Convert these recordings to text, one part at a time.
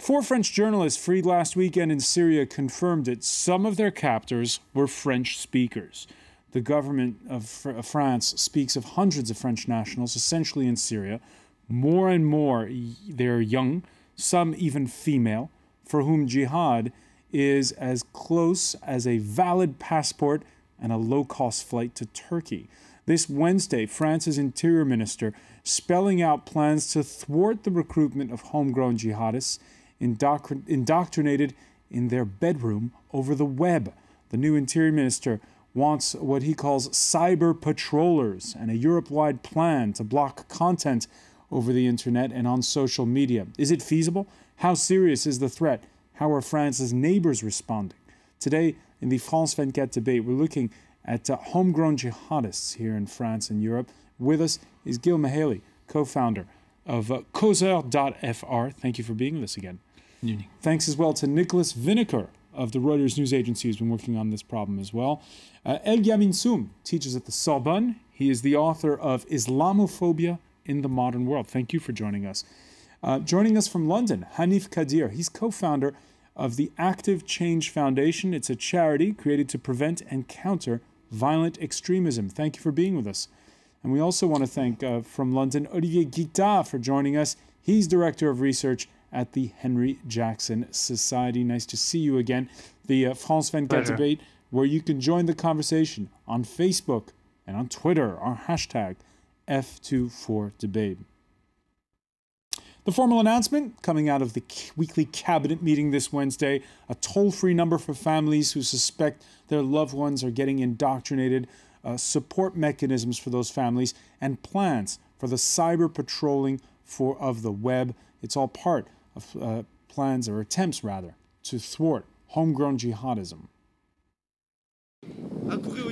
4 French journalists freed last weekend in Syria confirmed it. Some of their captors were French speakers. The government of France speaks of hundreds of French nationals, essentially in Syria. More and more, they're young, some even female, for whom jihad is as close as a valid passport and a low-cost flight to Turkey. This Wednesday, France's interior minister spelling out plans to thwart the recruitment of homegrown jihadists indoctrinated in their bedroom over the web. The new interior minister wants what he calls cyber patrollers and a Europe-wide plan to block content over the internet and on social media. Is it feasible? How serious is the threat? How are France's neighbors responding? Today, in the France 24 debate, we're looking at homegrown jihadists here in France and Europe. With us is MIHAELY, co-founder of Causeur.fr. Thank you for being with us again. Thanks as well to Nicolas VINOCUR of the Reuters news agency, who's been working on this problem as well. Yamine SOUM teaches at the Sorbonne. He is the author of Islamophobia in the Modern World. Thank you for joining us. Joining us from London, Hanif Kadir. He's co-founder of the Active Change Foundation. It's a charity created to prevent and counter violent extremism. Thank you for being with us. And we also want to thank, from London, Olivier GUITTA for joining us. He's Director of Research at the Henry Jackson Society. Nice to see you again. The France 24 debate, where you can join the conversation on Facebook and on Twitter, our hashtag F24debate. The formal announcement coming out of the weekly cabinet meeting this Wednesday, a toll-free number for families who suspect their loved ones are getting indoctrinated, support mechanisms for those families, and plans for the cyber patrolling of the web. It's all part of plans, or attempts rather, to thwart homegrown jihadism.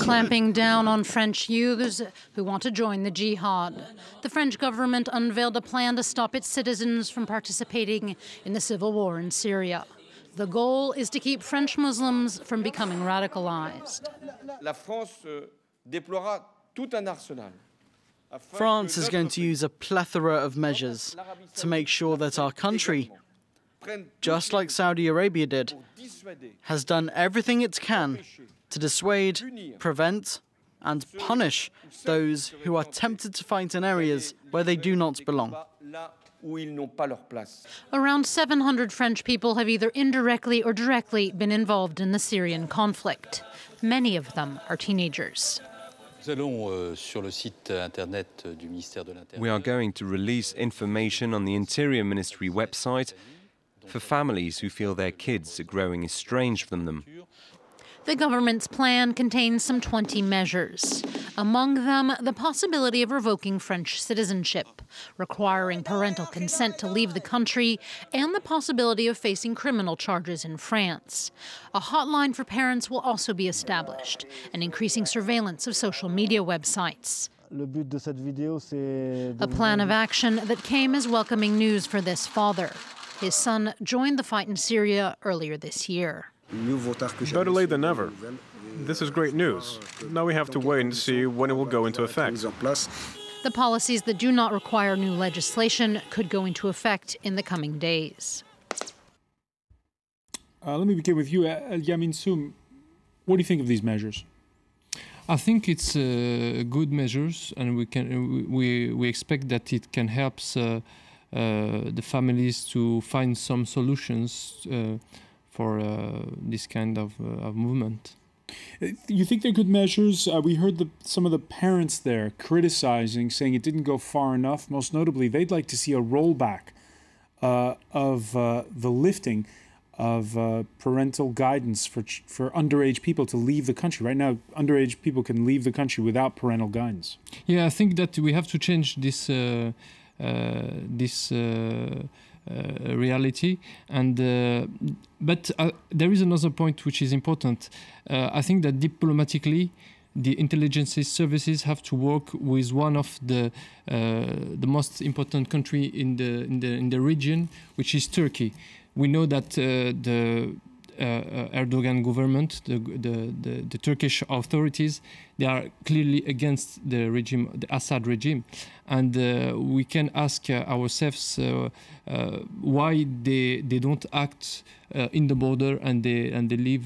Clamping down on French youths who want to join the jihad. The French government unveiled a plan to stop its citizens from participating in the civil war in Syria. The goal is to keep French Muslims from becoming radicalized. France is going to use a plethora of measures to make sure that our country, just like Saudi Arabia did, has done everything it can to dissuade, prevent, and punish those who are tempted to fight in areas where they do not belong. Around 700 French people have either indirectly or directly been involved in the Syrian conflict. Many of them are teenagers. We are going to release information on the Interior Ministry website for families who feel their kids are growing estranged from them. The government's plan contains some 20 measures. Among them, the possibility of revoking French citizenship, requiring parental consent to leave the country, and the possibility of facing criminal charges in France. A hotline for parents will also be established, and increasing surveillance of social media websites. A plan of action that came as welcoming news for this father. His son joined the fight in Syria earlier this year. Better late than never. This is great news. Now we have to wait and see when it will go into effect. The policies that do not require new legislation could go into effect in the coming days. Let me begin with you, Yamine SOUM. What do you think of these measures? I think it's good measures, and we expect that it can help the families to find some solutions for this kind of movement. You think they're good measures? We heard some of the parents there criticizing, saying it didn't go far enough. Most notably, they'd like to see a rollback of the lifting of parental guidance for underage people to leave the country. Right now, underage people can leave the country without parental guidance. Yeah, I think that we have to change this reality, and but there is another point which is important. I think that diplomatically, the intelligence services have to work with one of the most important country in the region, which is Turkey. We know that Erdogan government, the Turkish authorities, they are clearly against the regime, the Assad regime, and we can ask ourselves why they don't act in the border and they leave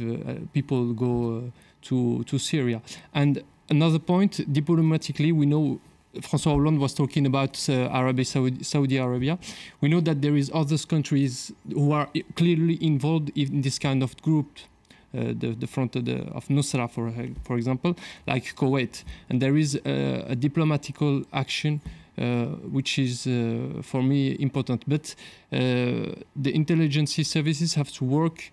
people go to Syria. And another point, diplomatically, we know François Hollande was talking about Saudi Arabia. We know that there is other countries who are clearly involved in this kind of group, the front of Nusra, for example, like Kuwait. And there is a diplomatical action which is, for me, important. But the intelligence services have to work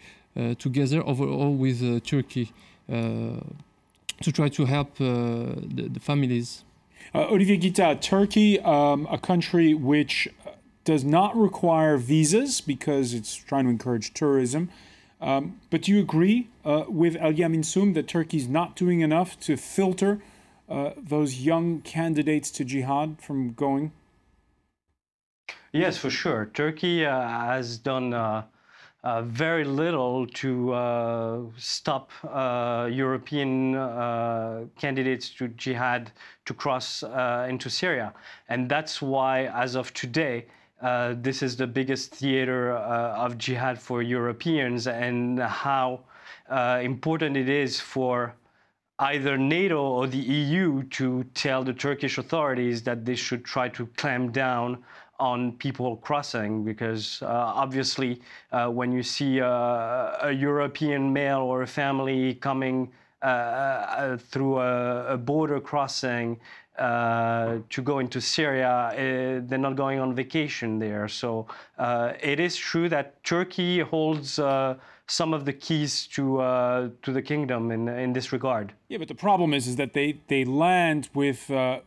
together overall with Turkey to try to help the families. Olivier Guitta, Turkey, a country which does not require visas because it's trying to encourage tourism. But do you agree with Yamine SOUM that Turkey's not doing enough to filter those young candidates to jihad from going? Yes, for sure. Turkey has done very little to stop European candidates to jihad to cross into Syria. And that's why, as of today, this is the biggest theater of jihad for Europeans, and how important it is for either NATO or the EU to tell the Turkish authorities that they should try to clamp down on people crossing, because obviously when you see a European male or a family coming through a border crossing to go into Syria, they're not going on vacation there. So it is true that Turkey holds some of the keys to the kingdom in this regard. Yeah, but the problem is that they land with a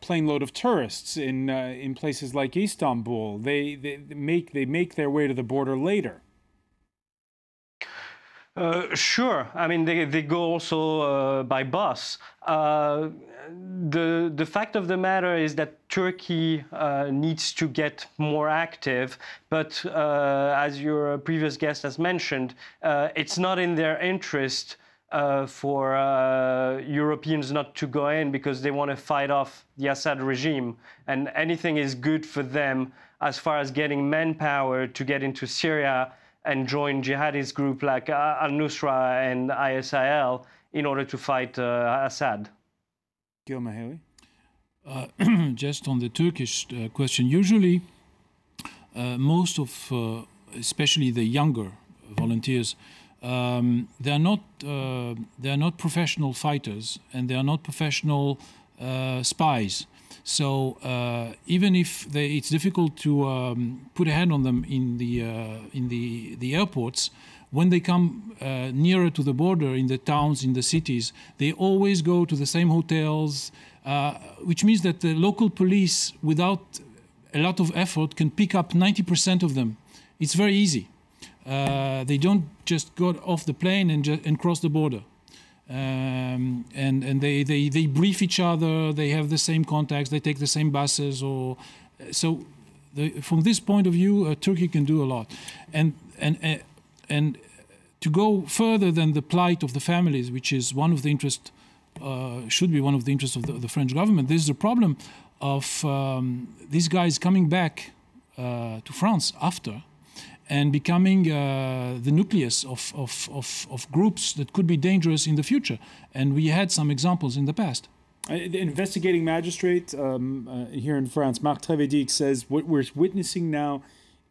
plane load of tourists in places like Istanbul. They make their way to the border later. Sure. I mean, they go also by bus. The fact of the matter is that Turkey needs to get more active, but as your previous guest has mentioned, it's not in their interest for Europeans not to go in, because they want to fight off the Assad regime, and anything is good for them as far as getting manpower to get into Syria and join jihadist group like al-Nusra and ISIL in order to fight Assad. MIHAELY? Just on the Turkish question, usually most of, especially the younger volunteers, they are not professional fighters, and they are not professional spies. So even if it's difficult to put a hand on them in the airports, when they come nearer to the border, in the towns, in the cities, they always go to the same hotels, which means that the local police, without a lot of effort, can pick up 90% of them. It's very easy. They don't just go off the plane and cross the border. And they brief each other, they have the same contacts, they take the same buses. From this point of view, Turkey can do a lot. And to go further than the plight of the families, which is one of the interests, should be one of the interests of the French government, this is the problem of these guys coming back to France after, and becoming the nucleus of groups that could be dangerous in the future. And we had some examples in the past. The investigating magistrate here in France, Marc Trévédic, says what we're witnessing now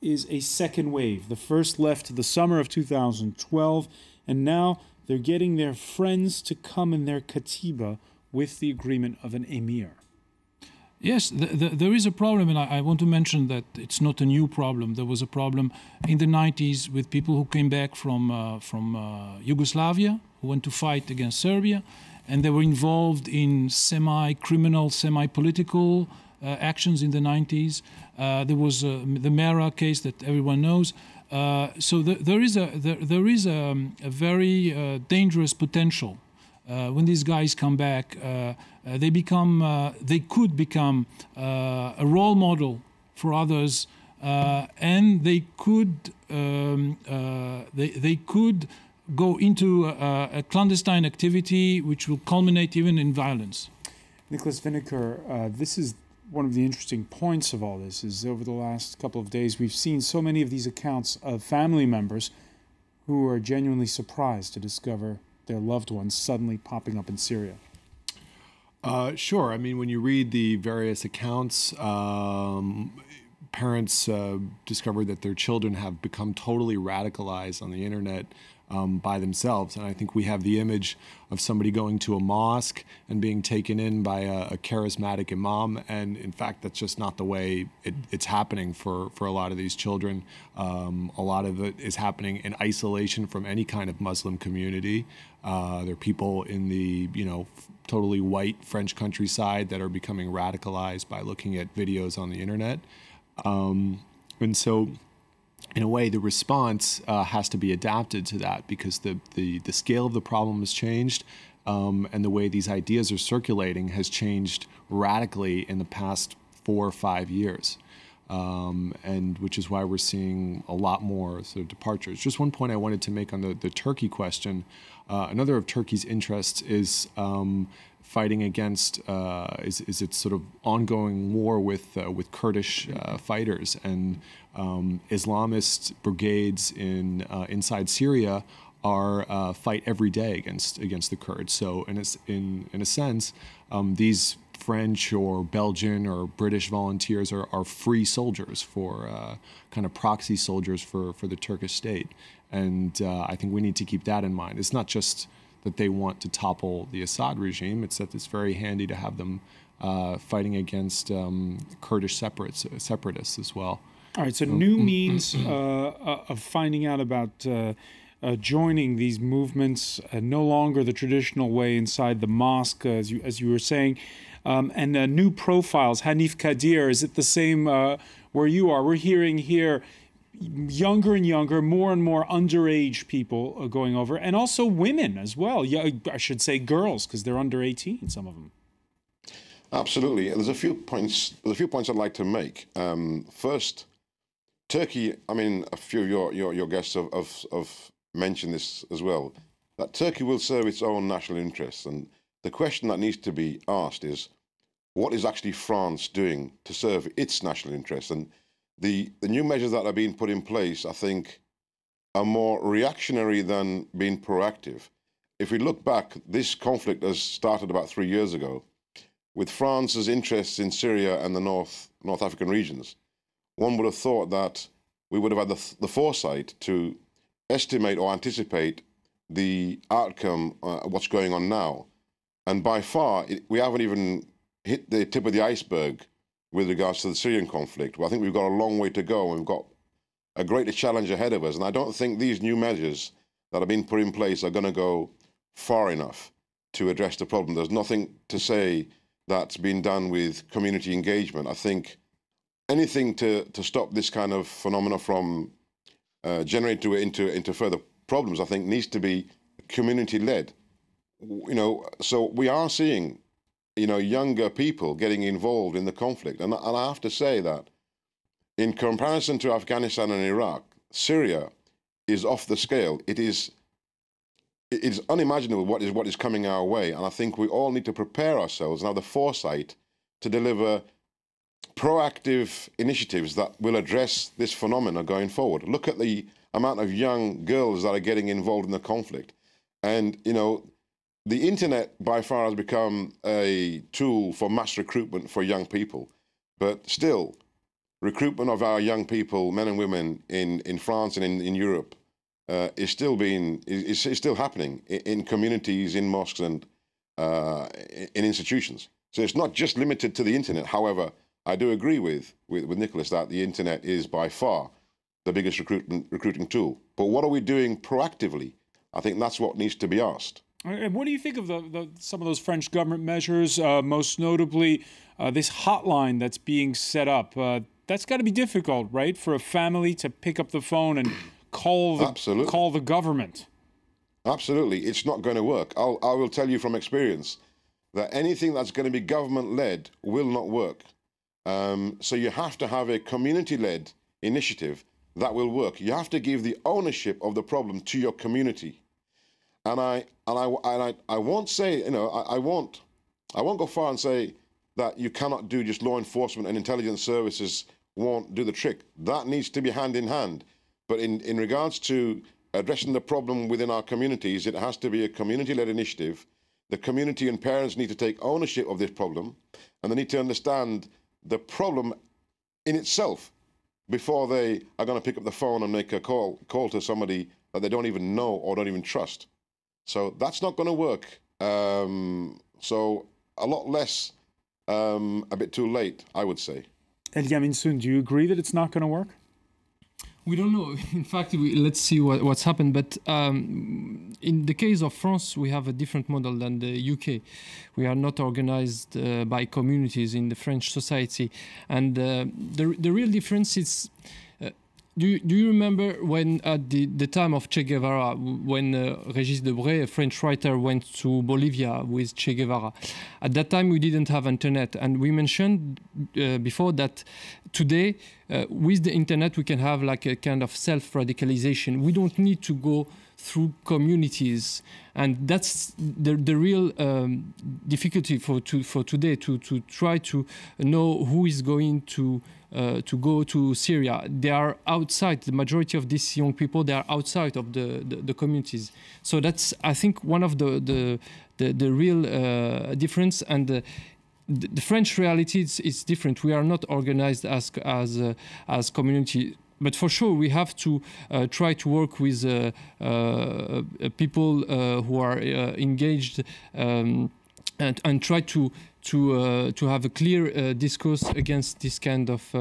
is a second wave. The first left the summer of 2012, and now they're getting their friends to come in their katiba with the agreement of an emir. Yes, there is a problem, and I want to mention that it's not a new problem. There was a problem in the 90s with people who came back from Yugoslavia, who went to fight against Serbia, and they were involved in semi-criminal, semi-political actions in the 90s. There was the Mera case that everyone knows. So there is a very dangerous potential. When these guys come back, they could become a role model for others and they could go into a clandestine activity which will culminate even in violence. Nicolas VINOCUR, this is one of the interesting points of all this, is over the last couple of days we've seen so many of these accounts of family members who are genuinely surprised to discover their loved ones suddenly popping up in Syria. Sure. I mean, when you read the various accounts, parents discovered that their children have become totally radicalized on the internet by themselves. And I think we have the image of somebody going to a mosque and being taken in by a charismatic imam. And in fact, that's just not the way it's happening for a lot of these children. A lot of it is happening in isolation from any kind of Muslim community. There are people in the, totally white French countryside that are becoming radicalized by looking at videos on the internet. And so, in a way, the response has to be adapted to that because the scale of the problem has changed, and the way these ideas are circulating has changed radically in the past 4 or 5 years, and which is why we're seeing a lot more sort of departures. Just one point I wanted to make on the Turkey question. Another of Turkey's interests is fighting against is its sort of ongoing war with Kurdish fighters, and Islamist brigades inside Syria are fight every day against the Kurds. So in a sense, these French or Belgian or British volunteers are free soldiers for kind of proxy soldiers for the Turkish state, and I think we need to keep that in mind. It's not just that they want to topple the Assad regime, it's that it's very handy to have them fighting against Kurdish separatists as well. All right, so new means of finding out about joining these movements, no longer the traditional way inside the mosque, as you were saying, and new profiles. Hanif Kadir, is it the same where you are? We're hearing here younger and younger, more and more underage people going over, and also women as well. Yeah, I should say girls, because they're under 18, some of them. Absolutely. There's a few points I'd like to make. First, Turkey, I mean, a few of your guests have mentioned this as well, that Turkey will serve its own national interests. And the question that needs to be asked is, what is actually France doing to serve its national interests? And the new measures that are being put in place, I think, are more reactionary than being proactive. If we look back, this conflict has started about 3 years ago with France's interests in Syria and the North African regions. One would have thought that we would have had the foresight to estimate or anticipate the outcome of what's going on now. And by far, we haven't even hit the tip of the iceberg with regards to the Syrian conflict. Well, I think we've got a long way to go, and we've got a greater challenge ahead of us. And I don't think these new measures that are being put in place are going to go far enough to address the problem. There's nothing to say that's been done with community engagement. I think anything to stop this kind of phenomena from generating into further problems, I think, needs to be community-led. So we are seeing younger people getting involved in the conflict. And I have to say that in comparison to Afghanistan and Iraq, Syria is off the scale. It is unimaginable what is coming our way. And I think we all need to prepare ourselves and have the foresight to deliver proactive initiatives that will address this phenomena going forward. Look at the amount of young girls that are getting involved in the conflict. And, the internet by far has become a tool for mass recruitment for young people, but still, recruitment of our young people, men and women in France and in Europe, is still happening in communities, in mosques, and in institutions. So it's not just limited to the internet. However, I do agree with Nicolas that the internet is by far the biggest recruiting tool. But what are we doing proactively? I think that's what needs to be asked. And what do you think of some of those French government measures, most notably this hotline that's being set up? That's got to be difficult, right, for a family to pick up the phone and call the government. Absolutely. It's not going to work. I will tell you from experience that anything that's going to be government-led will not work. So you have to have a community-led initiative, that will work. You have to give the ownership of the problem to your community. And I won't say, you know, I won't go far and say that you cannot do just law enforcement and intelligence services won't do the trick. That needs to be hand in hand. But in regards to addressing the problem within our communities, it has to be a community-led initiative. The community and parents need to take ownership of this problem, and they need to understand the problem in itself before they are going to pick up the phone and make a call to somebody that they don't even know or don't even trust. So that's not going to work. So a lot less, a bit too late, I would say. Yamine, do you agree that it's not going to work? We don't know. In fact, let's see what's happened. But in the case of France, we have a different model than the UK. We are not organized by communities in the French society. And the real difference is, do you remember when at the time of Che Guevara, when Régis Debray, a French writer, went to Bolivia with Che Guevara? At that time, we didn't have internet. And we mentioned before that today, with the internet, we can have like a kind of self-radicalization. We don't need to go through communities, and that's the real difficulty for today, to try to know who is going to go to Syria. They are outside. The majority of these young people, they are outside of the communities. So that's, I think, one of the real difference. And the French reality is different. We are not organized as community. But for sure, we have to try to work with people who are engaged and try to have a clear discourse against this kind of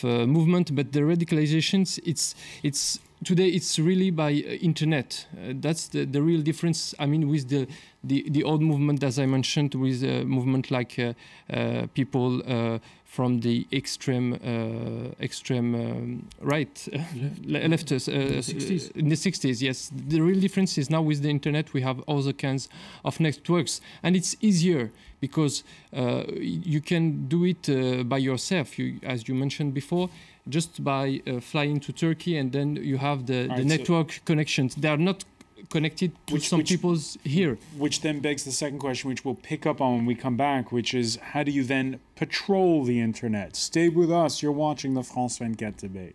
movement. But the radicalizations, it's today it's really by internet. That's the real difference. I mean, with the old movement, as I mentioned, with a movement like people from the extreme right, leftists, in the 60s, yes. The real difference is now with the internet, we have other kinds of networks. And it's easier because you can do it by yourself, as you mentioned before, just by flying to Turkey, and then you have the network connections. They are not connected to some people's here. Which then begs the second question, which we'll pick up on when we come back, which is, how do you then patrol the internet? Stay with us. You're watching the France 24 debate.